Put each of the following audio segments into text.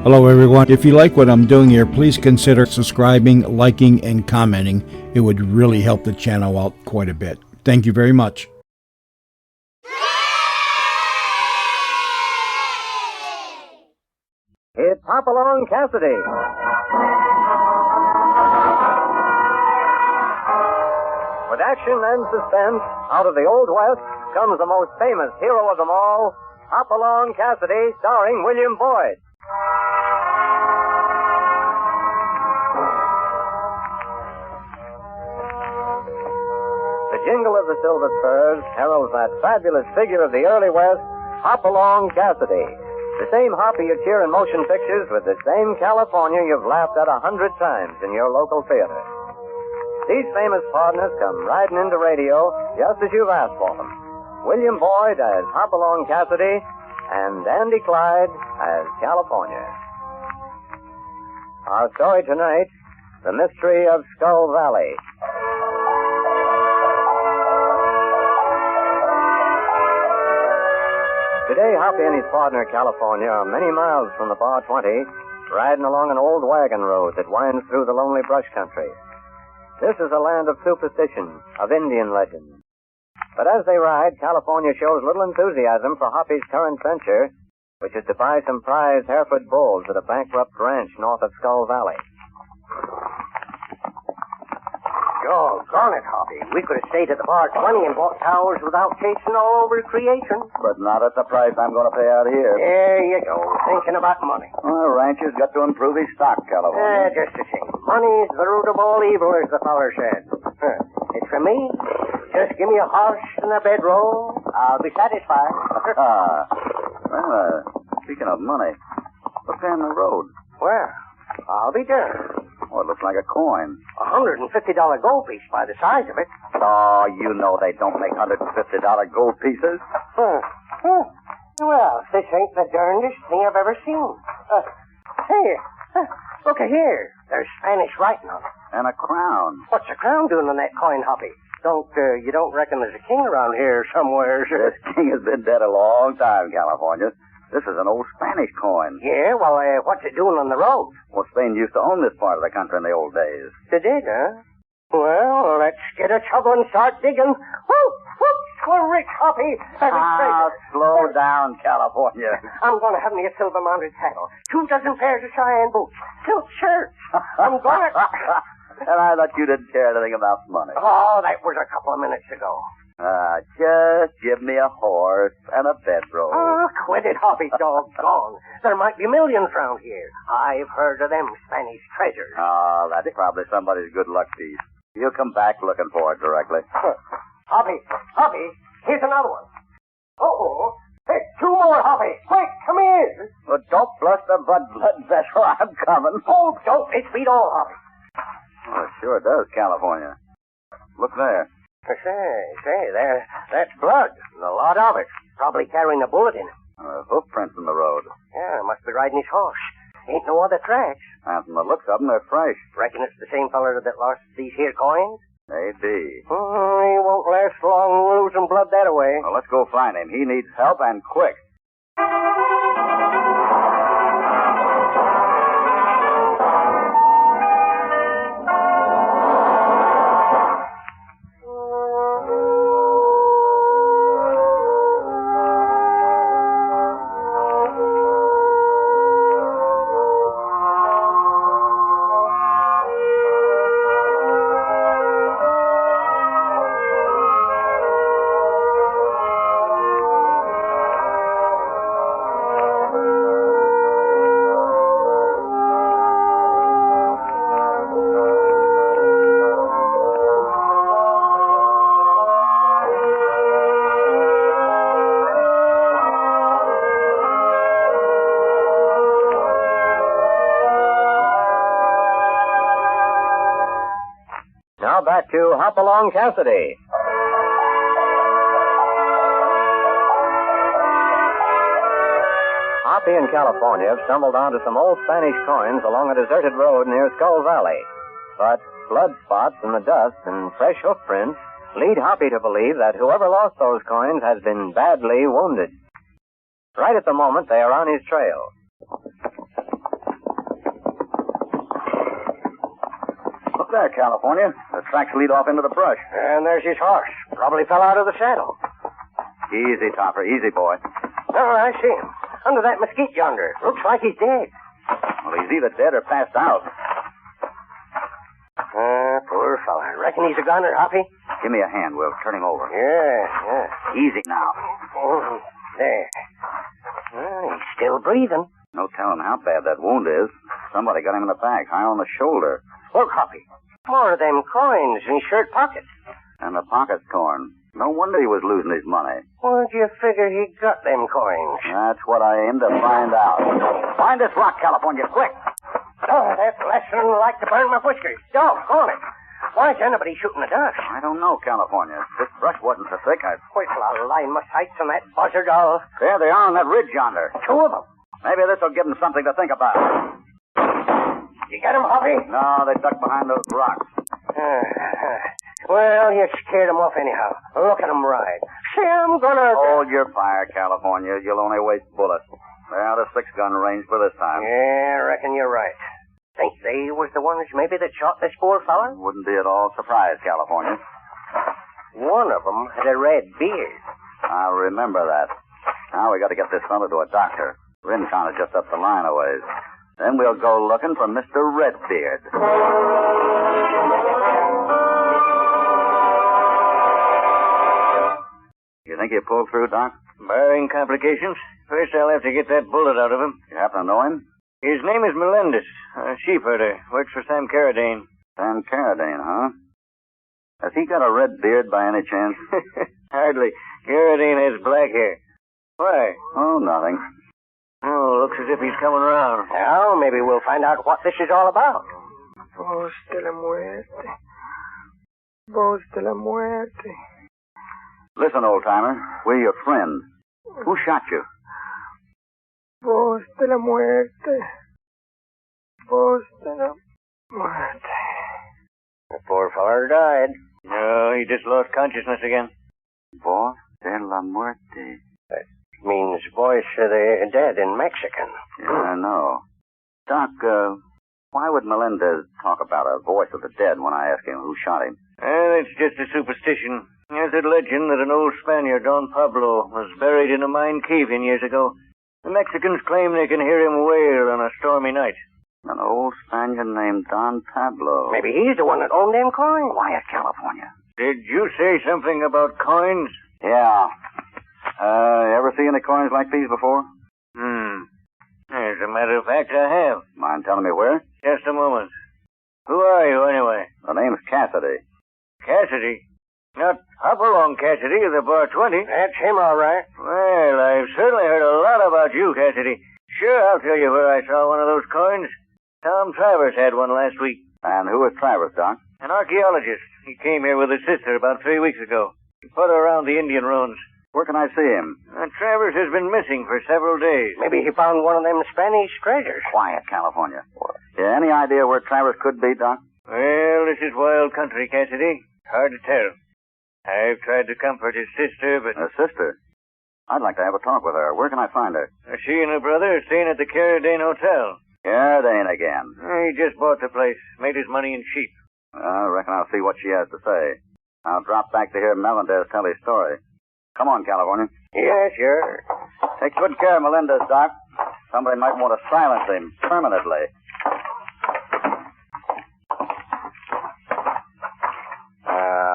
Hello, everyone. If you like what I'm doing here, please consider subscribing, liking, and commenting. It would really help the channel out quite a bit. Thank you very much. It's Hopalong, Cassidy. With action and suspense, out of the Old West comes the most famous hero of them all, Hopalong, Cassidy, starring William Boyd. The jingle of the silver spurs heralds that fabulous figure of the early West, Hopalong Cassidy. The same Hoppy you cheer in motion pictures with the same California you've laughed at 100 times in your local theater. These famous partners come riding into radio just as you've asked for them. William Boyd as Hopalong Cassidy and Andy Clyde as California. Our story tonight, The Mystery of Skull Valley. Today, Hoppy and his partner, California, are many miles from the Bar 20, riding along an old wagon road that winds through the lonely brush country. This is a land of superstition, of Indian legend. But as they ride, California shows little enthusiasm for Hoppy's current venture, which is to buy some prize Hereford bulls at a bankrupt ranch north of Skull Valley. Doggone it, Hoppy. We could have stayed at the Bar 20 and bought towers without chasing all over creation. But not at the price I'm going to pay out here. There you go, thinking about money. Well, a rancher's got to improve his stock, California. Just the same. Money's the root of all evil, as the feller said. It's for me. Just give me a horse and a bedroll. I'll be satisfied. Speaking of money, what's on the road? Well, I'll be there. Oh, it looks like a coin. $150 gold piece by the size of it. Oh, you know they don't make $150 gold pieces. Well, this ain't the darndest thing I've ever seen. Look here. There's Spanish writing on it. And a crown. What's a crown doing on that coin, Hoppy? You don't reckon there's a king around here somewhere? This king has been dead a long time, California. This is an old Spanish coin. Yeah, well, what's it doing on the road? Well, Spain used to own this part of the country in the old days. They did, huh? Well, let's get a shovel and start digging. Whoop, whoop, we're rich, Hoppy. Slow down, California. I'm going to have me a silver-mounted saddle, 2 dozen pairs of Cheyenne boots, silk shirts. I'm going to... And I thought you didn't care anything about money. Oh, that was a couple of minutes ago. Just give me a horse and a bedroll. Oh, quit it, Hoppy, doggone. There might be millions round here. I've heard of them Spanish treasures. Oh, that's probably somebody's good luck piece. He'll come back looking for it directly. Hoppy, here's another one. Uh-oh. Hey, 2 more, Hoppy. Quick, come here. Well, don't blush the blood vessel. I'm coming. Oh, don't. It's beat all, Hoppy. Well, it sure does, California. Look there. That's blood. A lot of it. Probably carrying a bullet in it. Hoof prints in the road. Yeah, must be riding his horse. Ain't no other tracks. And from the looks of them, they're fresh. Reckon it's the same feller that lost these here coins? Maybe. He won't last long losing blood that way. Well, let's go find him. He needs help, and quick. Now back to Hopalong Cassidy. Hoppy in California have stumbled onto some old Spanish coins along a deserted road near Skull Valley. But blood spots in the dust and fresh hoof prints lead Hoppy to believe that whoever lost those coins has been badly wounded. Right at the moment, they are on his trail. Look there, California. The tracks lead off into the brush. And there's his horse. Probably fell out of the saddle. Easy, Topper. Easy, boy. Oh, I see him. Under that mesquite yonder. Looks like he's dead. Well, he's either dead or passed out. Poor fella. Reckon he's a goner, Hoppy? Give me a hand. We'll turn him over. Yeah. Easy now. Oh, there. He's still breathing. No telling how bad that wound is. Somebody got him in the back, high on the shoulder. Look, Hoppy. More of them coins in his shirt pocket. And the pocket's torn. No wonder he was losing his money. Where'd you figure he got them coins? That's what I aim to find out. Find this rock, California, quick. Oh, that's less than like to burn my whiskers. Doggone it. Why is anybody shooting the dust? I don't know, California. This brush wasn't so thick. Whistle, I'll line my sights on that buzzard all. There they are on that ridge yonder. Two of them. Maybe this will give them something to think about. You got him, Hoppy? No, they ducked behind those rocks. Well, you scared them off anyhow. Look at them ride. See, I'm gonna... Hold your fire, California. You'll only waste bullets. They're out of six-gun range for this time. Yeah, I reckon you're right. Think they was the ones maybe that shot this poor fella? Wouldn't be at all surprised, California. One of them had a red beard. I'll remember that. Now we got to get this fella to a doctor. Rincon is just up the line a ways. Then we'll go looking for Mr. Redbeard. You think he'll pull through, Doc? Barring complications. First, I'll have to get that bullet out of him. You happen to know him? His name is Melendez, a sheep herder. Works for Sam Carradine. Sam Carradine, huh? Has he got a red beard by any chance? Hardly. Carradine has black hair. Why? Oh, nothing. Oh, looks as if he's coming around. Now, maybe we'll find out what this is all about. Voz de la muerte. Voz de la muerte. Listen, old-timer. We're your friend. Who shot you? Voz de la muerte. Voz de la muerte. The poor feller died. No, he just lost consciousness again. Voz de la muerte. That means voice of the dead in Mexican. Yeah, I know. Doc, why would Melendez talk about a voice of the dead when I ask him who shot him? It's just a superstition. There's a legend that an old Spaniard, Don Pablo, was buried in a mine cave years ago. The Mexicans claim they can hear him wail on a stormy night. An old Spaniard named Don Pablo. Maybe he's the one that owned them coins. Quiet, California. Did you say something about coins? Yeah. Ever see any coins like these before? As a matter of fact, I have. Mind telling me where? Just a moment. Who are you, anyway? The name's Cassidy. Cassidy? Not Hopalong Cassidy of the Bar 20. That's him, all right. Well, I've certainly heard a lot about you, Cassidy. Sure, I'll tell you where I saw one of those coins. Tom Travers had one last week. And who is Travers, Doc? An archaeologist. He came here with his sister about 3 weeks ago. He put her around the Indian ruins. Where can I see him? Travers has been missing for several days. Maybe he found one of them Spanish treasures. Quiet, California. Yeah, any idea where Travers could be, Doc? Well, this is wild country, Cassidy. Hard to tell. I've tried to comfort his sister, but... A sister? I'd like to have a talk with her. Where can I find her? She and her brother are staying at the Carradine Hotel. Carradine again. He just bought the place. Made his money in sheep. I reckon I'll see what she has to say. I'll drop back to hear Melendez tell his story. Come on, California. Yeah, sure. Take good care of Melendez, Doc. Somebody might want to silence him permanently.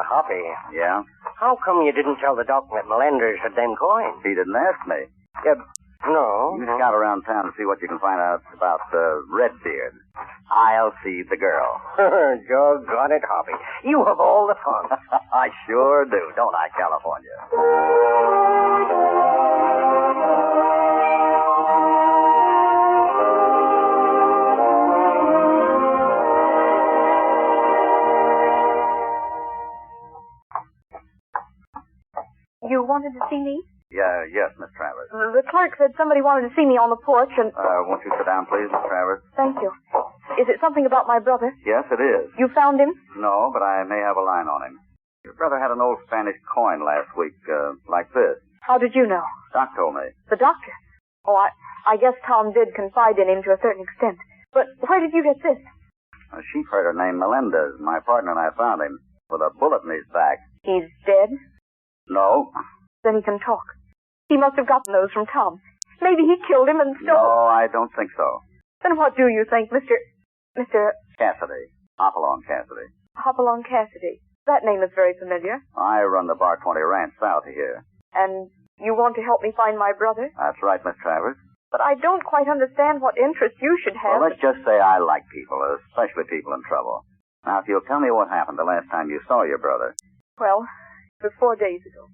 Hoppy. Yeah? How come you didn't tell the doc that Melendez had them coins? He didn't ask me. No. You scout around town and see what you can find out about Redbeard. I'll see the girl. Doggone it, Hoppy. You have all the fun. I sure do, don't I, California? You wanted to see me? Yes, Miss Travers. The clerk said somebody wanted to see me on the porch and... Won't you sit down, please, Miss Travers? Thank you. Is it something about my brother? Yes, it is. You found him? No, but I may have a line on him. Your brother had an old Spanish coin last week, like this. How did you know? Doc told me. The doctor? Oh, I guess Tom did confide in him to a certain extent. But where did you get this? A sheep herder named Melendez. My partner and I found him with a bullet in his back. He's dead? No. Then he can talk. He must have gotten those from Tom. Maybe he killed him and stole... No, I don't think so. Then what do you think, Mr. Cassidy. Hopalong Cassidy. Hopalong Cassidy? That name is very familiar. I run the Bar 20 ranch south of here. And you want to help me find my brother? That's right, Miss Travers. But I don't quite understand what interest you should have. Well, let's just say I like people, especially people in trouble. Now, if you'll tell me what happened the last time you saw your brother. Well, it was 4 days ago.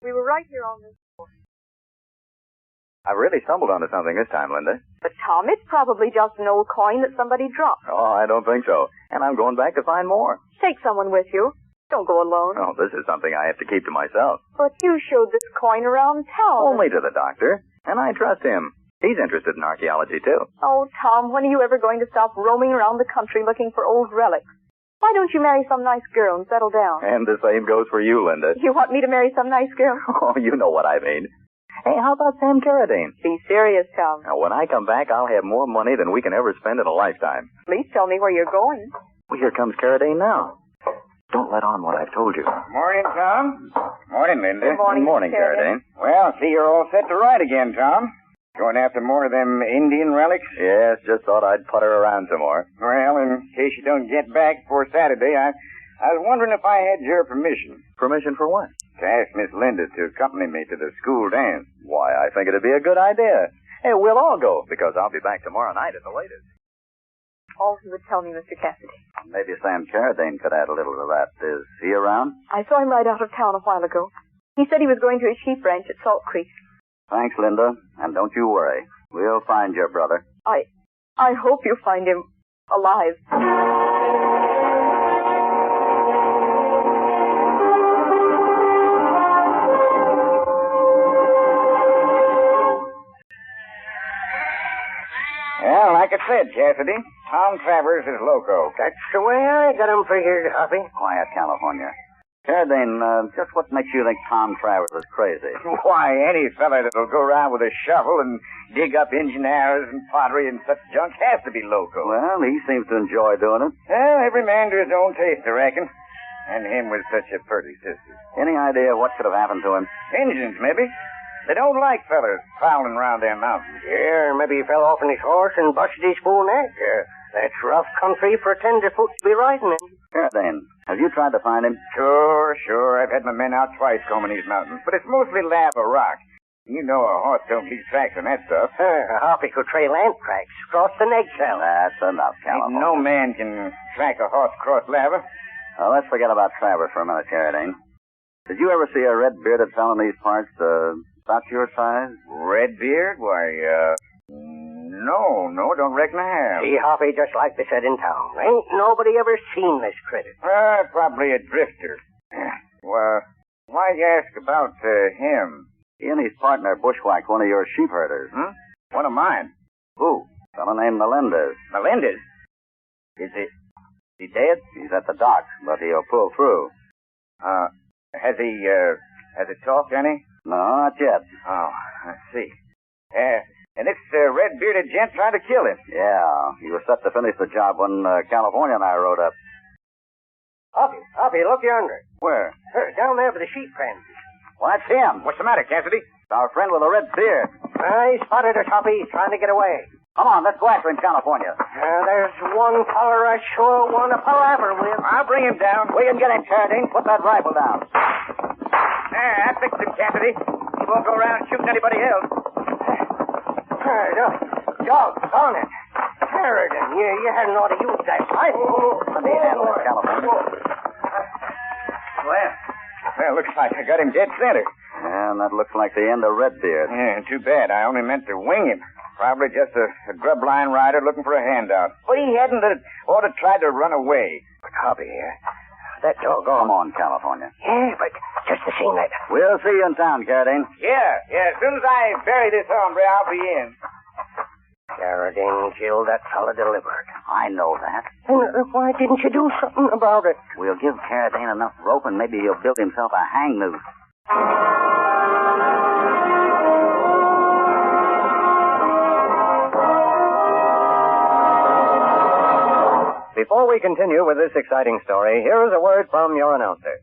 We were right here on this floor. I've really stumbled onto something this time, Linda. But, Tom, it's probably just an old coin that somebody dropped. Oh, I don't think so. And I'm going back to find more. Take someone with you. Don't go alone. Oh, this is something I have to keep to myself. But you showed this coin around town. Only to the doctor. And I trust him. He's interested in archaeology, too. Oh, Tom, when are you ever going to stop roaming around the country looking for old relics? Why don't you marry some nice girl and settle down? And the same goes for you, Linda. You want me to marry some nice girl? Oh, you know what I mean. Hey, how about Sam Carradine? Be serious, Tom. Now, when I come back, I'll have more money than we can ever spend in a lifetime. Please tell me where you're going. Well, here comes Carradine now. Don't let on what I've told you. Morning, Tom. Morning, Linda. Good morning, Mr. Carradine. Well, see, you're all set to ride again, Tom. Going after more of them Indian relics? Yes, just thought I'd putter around some more. Well, in case you don't get back before Saturday, I was wondering if I had your permission Permission for what? to ask Miss Linda to accompany me to the school dance. Why, I think it'd be a good idea. Hey, we'll all go, because I'll be back tomorrow night at the latest. All he would tell me, Mr. Cassidy. Maybe Sam Carradine could add a little to that. Is he around? I saw him ride out of town a while ago. He said he was going to his sheep ranch at Salt Creek. Thanks, Linda. And don't you worry. We'll find your brother. I hope you find him alive. Well, like I said, Cassidy, Tom Travers is loco. That's the way I got him figured, Hoppy. Quiet, California. Carradine, just what makes you think Tom Travers is crazy? Why, any fella that'll go around with a shovel and dig up engine arrows and pottery and such junk has to be loco. Well, he seems to enjoy doing it. Well, every man to his own taste, I reckon. And him with such a pretty sister. Any idea what could have happened to him? Injuns, maybe. They don't like fellas prowling around their mountains. Yeah, maybe he fell off on his horse and busted his full neck. That's rough country for a tenderfoot to be riding in. Carradine, have you tried to find him? Sure. I've had my men out twice combing these mountains, but it's mostly lava rock. You know a horse don't leave tracks on that stuff. Hoppy could trail ant tracks across the egg-shell. That's enough, California. No man can track a horse across lava. Well, let's forget about Travers for a minute, Carradine. Did you ever see a red-bearded fellow in these parts, about your size? Redbeard? Why, no, don't reckon I have. See, Hoppy, just like they said in town. Ain't nobody ever seen this critter. Probably a drifter. Well, why'd you ask about him? He and his partner bushwhacked one of your sheep herders. One of mine. Who? A fellow named Melendez. Melendez? Is he dead? He's at the dock, but he'll pull through. Has he talked any? No, not yet. Oh, I see. And this red-bearded gent tried to kill him. Yeah, he was set to finish the job when California and I rode up. Hoppy, look yonder. Where? Down there by the sheep pen. Well, that's him. What's the matter, Cassidy? It's our friend with a red beard. I spotted us, Hoppy. He's trying to get away. Come on, let's go after him, California. There's one color I sure want to palaver with. I'll bring him down. We can get him, Carradine. Put that rifle down. I fixed him, Cassidy. He won't go around shooting anybody else. Doggone it. Carradine, you hadn't ought to use that rifle. Let me handle it, California. Well, looks like I got him dead center. And that looks like the end of Redbeard. Yeah, too bad. I only meant to wing him. Probably just a grub line rider looking for a handout. But he hadn't ought to try to run away. But, Hoppy, that doggone... Come on, California. Yeah, but just the same that... We'll see you in town, Carradine. Yeah. As soon as I bury this hombre, I'll be in. Carradine killed that fella deliberate. I know that. And why didn't you do something about it? We'll give Carradine enough rope and maybe he'll build himself a hang noose. before we continue with this exciting story, here is a word from your announcer.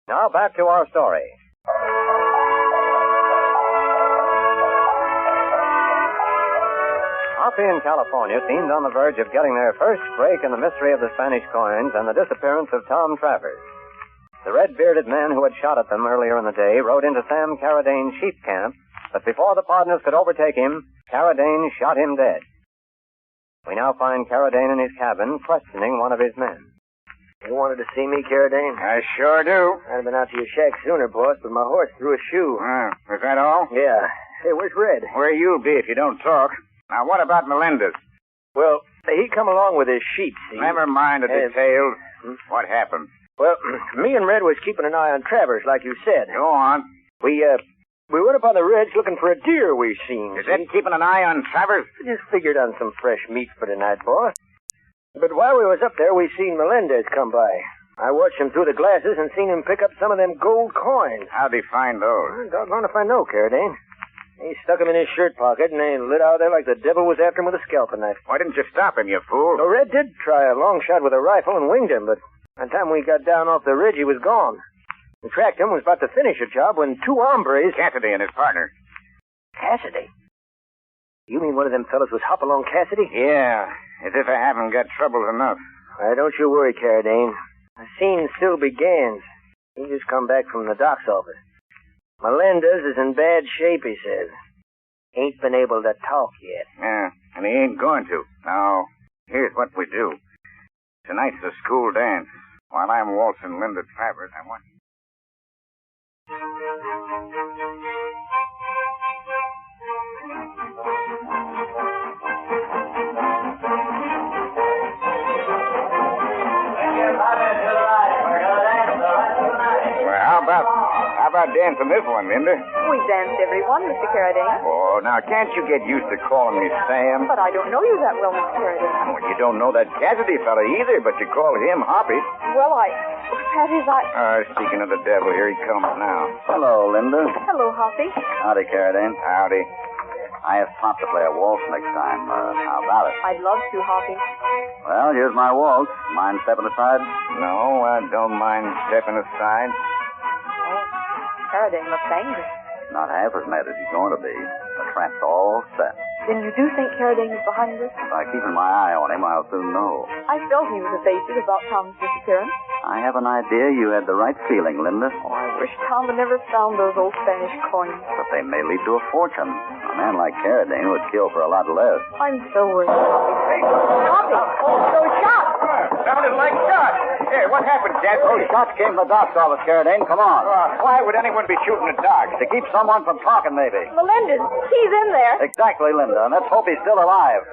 Now back to our story. Hoppy in California seemed on the verge of getting their first break in the mystery of the Spanish coins and the disappearance of Tom Travers. The red-bearded man who had shot at them earlier in the day rode into Sam Carradine's sheep camp, but before the partners could overtake him, Carradine shot him dead. We now find Carradine in his cabin questioning one of his men. You wanted to see me, Carradine? I sure do. I'd have been out to your shack sooner, boss, but my horse threw a shoe. Is that all? Yeah. Hey, where's Red? Where you'll be if you don't talk. Now, what about Melendez? Well, he come along with his sheep, see? Never mind the details. What happened? Well, me and Red was keeping an eye on Travers, like you said. Go on. We went up on the ridge looking for a deer we seen. Is that keeping an eye on Travers? We just figured on some fresh meat for tonight, boss. But while we was up there, we seen Melendez come by. I watched him through the glasses and seen him pick up some of them gold coins. How'd he find those? Doggone if I know, Carradine. He stuck them in his shirt pocket, and they lit out there like the devil was after him with a scalping knife. Why didn't you stop him, you fool? So Red did try a long shot with a rifle and winged him, but by the time we got down off the ridge, he was gone. We tracked him, was about to finish the job when two hombres... Cassidy and his partner. Cassidy? You mean one of them fellas was Hopalong Cassidy? Yeah, as if I haven't got troubles enough. Don't you worry, Carradine. The scene still begins. He just come back from the doc's office. Melendez is in bad shape, he says. Ain't been able to talk yet. Yeah, and he ain't going to. Now, here's what we do. Tonight's the school dance. While I'm waltzing Linda Travers, I want... Well, how about dancing this one, Linda? We danced every one, Mr. Carradine. Oh, now, can't you get used to calling me Sam? But I don't know you that well, Mr. Carradine. Well, you don't know that Cassidy fella either, but you call him Hoppy. Well, Pat is Speaking of the devil, here he comes now. Hello, Linda. Hello, Hoppy. Howdy, Carradine. Howdy. I have Pop to play a waltz next time. How about it? I'd love to, Hoppy. Well, here's my waltz. Mind stepping aside? No, I don't mind stepping aside. Carradine looks angry. Not half as mad as he's going to be. The trap's all set. Then you do think Carradine is behind this? By keeping my eye on him, I'll soon know. I felt he was evasive about Tom's disappearance. I have an idea you had the right feeling, Linda. Oh, I wish Tom had never found those old Spanish coins. But they may lead to a fortune. A man like Carradine would kill for a lot less. I'm so worried, Hoppy. Hoppy! Oh, those shots! Sounded like shots. Hey, what happened, Jack? Those shots came from the doc's office, Carradine. Come on. Why would anyone be shooting at dogs? To keep someone from talking, maybe. Melendez, he's in there. Exactly, Linda. And let's hope he's still alive.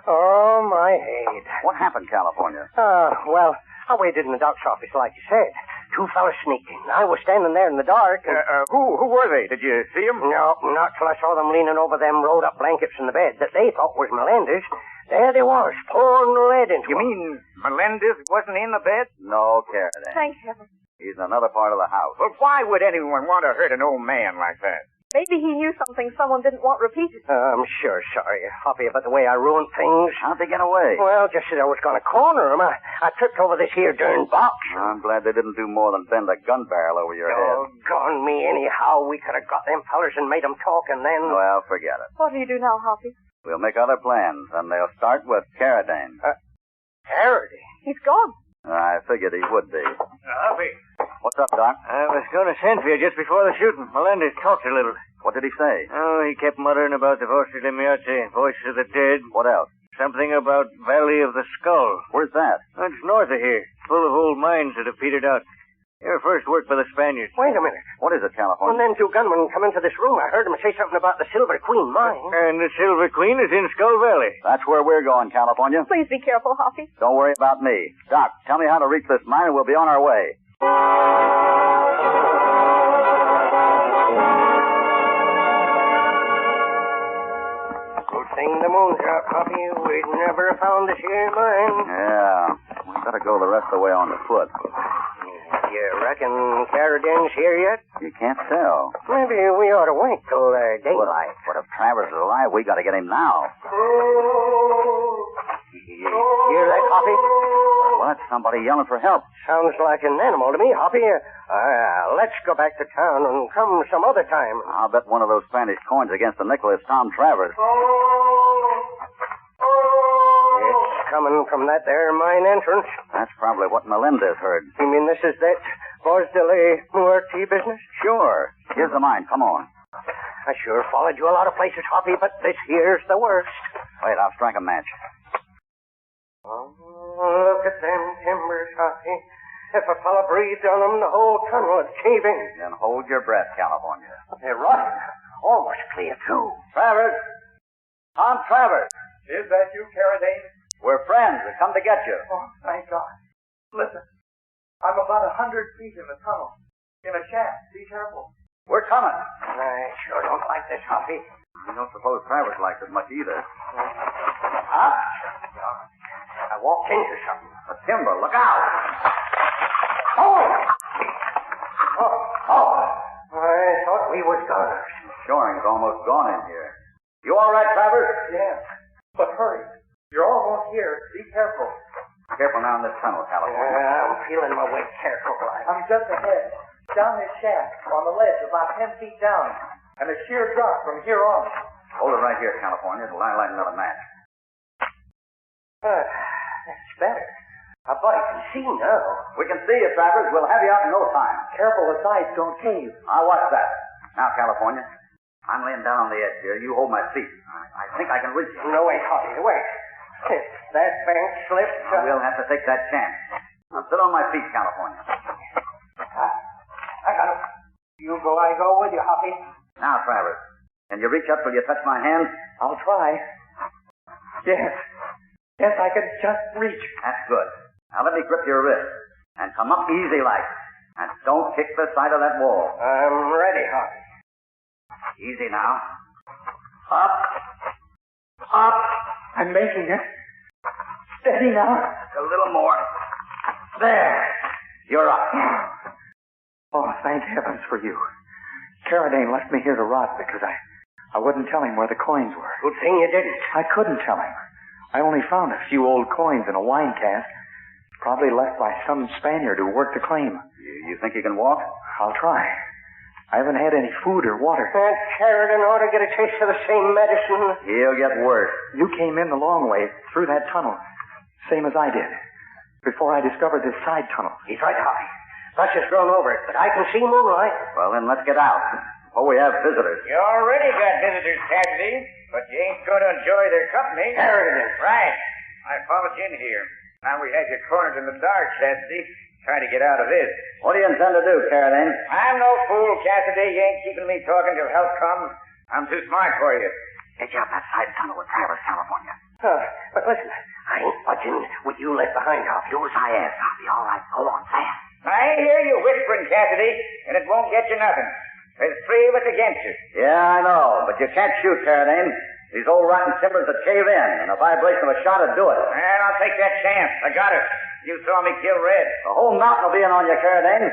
Oh, my head. What happened, California? Well, I waited in the doc's office like you said. two fellas sneaked in. I was standing there in the dark. And... Who were they? Did you see them? No, not till I saw them leaning over them rolled-up blankets in the bed that they thought was Melendez. There they was, pouring lead into You them. mean Melendez wasn't in the bed? No, Cassidy. Thank heaven. He's in another part of the house. Well, why would anyone want to hurt an old man like that? Maybe he knew something someone didn't want repeated. I'm sure sorry, Hoppy, about the way I ruined things. How'd they get away? Well, just as I was going to corner them, I tripped over this here darn box. I'm glad they didn't do more than bend a gun barrel over your head. Doggone me, anyhow. We could have got them fellers and made them talk, and then... Well, forget it. What do you do now, Hoppy? We'll make other plans, and they'll start with Caradine. Cassidy. He's gone. I figured he would be. Hoppy. What's up, Doc? I was going to send for you just before the shooting. Melendez talked a little. What did he say? Oh, he kept muttering about the Voce de Muerte, voice of the dead. What else? Something about Valley of the Skull. Where's that? It's north of here, full of old mines that have petered out. Your first work for the Spaniards. Wait a minute. What is it, When California? them two gunmen come into this room, I heard them say something about the Silver Queen mine. And the Silver Queen is in Skull Valley. That's where we're going, California. Please be careful, Hoppy. Don't worry about me. Doc, tell me how to reach this mine, and we'll be on our way. Good thing the moon's out, Hoppy. We'd never have found this here mine. Yeah, we better go the rest of the way on the foot. You reckon Carradine's here yet? You can't tell. Maybe we ought to wait till daylight. But if Travers is alive, we got to get him now. You hear that, Hoppy? What? Somebody yelling for help. Sounds like an animal to me, Hoppy. Let's go back to town and come some other time. I'll bet one of those Spanish coins against the nickel is Tom Travers. It's coming from that there mine entrance. That's probably what Melendez heard. You mean this is that Voz de la Muerte business? Sure. Here's the mine. Come on. I sure followed you a lot of places, Hoppy, but this here's the worst. Wait, I'll strike a match. Oh, look at them timbers, Hoppy. If a fella breathed on them, the whole tunnel would cave in. Then hold your breath, California. They're rotten. Almost clear, too. Travers! Tom Travers! Is that you, Caradine? We're friends. We've come to get you. Oh, thank God. Listen, I'm about 100 feet in the tunnel. In a shaft. Be careful. We're coming. I sure don't like this, Hoppy. I don't suppose Travers likes it much either. Huh? I walked into something. The timber. Look out! Oh! I thought we was goners. Shoring's almost gone in here. You all right, Travers? Yeah. But hurry. You're almost here. Be careful. Careful now in this tunnel, California. I'm feeling my way careful. I'm just ahead. Down this shaft. On the ledge, about 10 feet down. And a sheer drop from here on. Hold it right here, California. It'll light another match. That's better. A buddy can see now. We can see you, Travers. We'll have you out in no time. Careful, the sides don't cave. I'll watch that. Now, California, I'm laying down on the edge here. You hold my feet. I think I can reach you. No, wait, Hoppy, wait. If that bank slips... We'll have to take that chance. Now, sit on my feet, California. I got it. You go, I go with you, Hoppy. Now, Travers, can you reach up till you touch my hand? I'll try. Yes. Yes, I can just reach. That's good. Now, let me grip your wrist. And come up easy like. And don't kick the side of that wall. I'm ready, Hoppy. Easy now. Up. Up. I'm making it. Steady now. A little more. There. You're up. Oh, thank heavens for you. Caradine left me here to rot because I wouldn't tell him where the coins were. Good thing you didn't. I couldn't tell him. I only found a few old coins in a wine cask, probably left by some Spaniard who worked the claim. You think you can walk? I'll try. I haven't had any food or water. That Sheridan ought to get a taste of the same medicine. He'll get worse. You came in the long way through that tunnel, same as I did, before I discovered this side tunnel. He's right, Hoppy. Brush has grown over it, but I can see moonlight. Well, then let's get out. Before we have visitors. You already got visitors, Cassidy, but you ain't going to enjoy their company. Sheridan. Right. I followed you in here. Now we had you cornered in the dark, Cassidy. Trying to get out of this. What do you intend to do, Caradine? I'm no fool, Cassidy. You ain't keeping me talking till help comes. I'm too smart for you. Get you up that side tunnel with Travers, California. But listen, I ain't budging with you left behind, Hoppy. Do as I ask, Hoppy. All right, go on fast. I hear you, Whip gambling, Cassidy, and it won't get you nothing. There's three of us against you. Yeah, I know, but you can't shoot, Carradine. These old rotten timbers that cave in, and a vibration of a shot would do it. And I'll take that chance. I got it. You saw me kill Red. The whole mountain will be in on you, Carradine.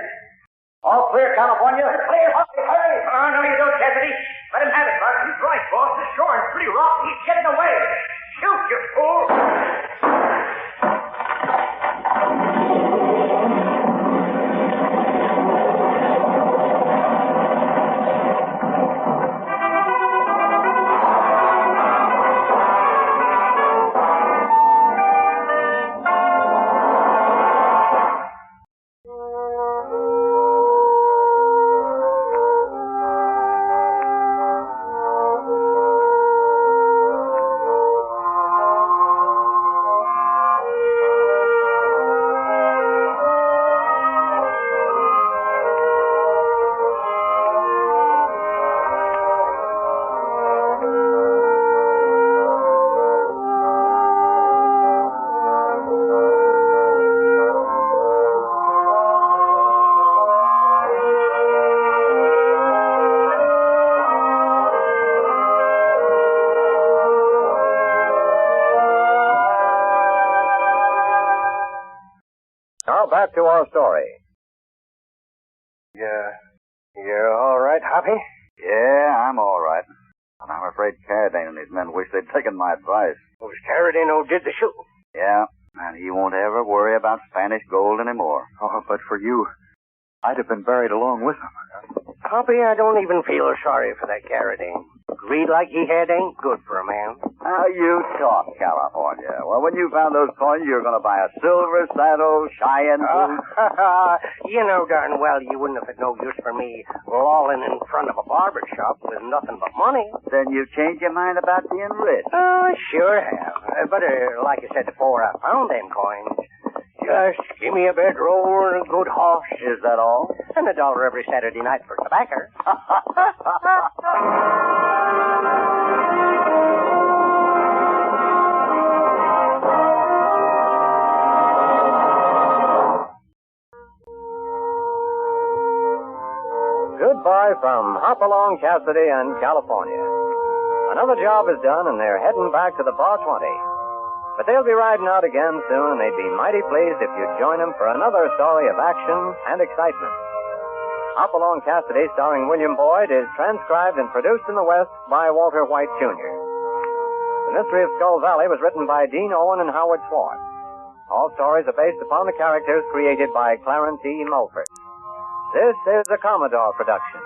All clear, California? Clear, hurry! Oh, no, you don't, Cassidy. Let him have it, Bart. He's right, boss. The shore is pretty rough. He's getting away. Shoot, you fool! Now back to our story. You're all right, Hoppy? Yeah, I'm all right. And I'm afraid Carradine and his men wish they'd taken my advice. It was Carradine who did the shooting. Yeah, and he won't ever worry about Spanish gold anymore. Oh, but for you, I'd have been buried along with him. Hoppy, I don't even feel sorry for that Carradine. Greed like he had ain't good for a man. How you talk, California. Well, when you found those coins, you were going to buy a silver saddle, Cheyenne boots. You know darn well you wouldn't have had no use for me lolling in front of a barber shop with nothing but money. Then you changed your mind about being rich. Oh, sure have. But like I said before, I found them coins. Just give me a bedroll and a good horse. Is that all? And $1 every Saturday night for tobacco. Goodbye from Hopalong, Cassidy, and California. Another job is done, and they're heading back to the Bar 20. But they'll be riding out again soon, and they'd be mighty pleased if you'd join them for another story of action and excitement. Hopalong Cassidy, starring William Boyd, is transcribed and produced in the West by Walter White, Jr. The Mystery of Skull Valley was written by Dean Owen and Howard Swartz. All stories are based upon the characters created by Clarence E. Mulford. This is a Commodore production.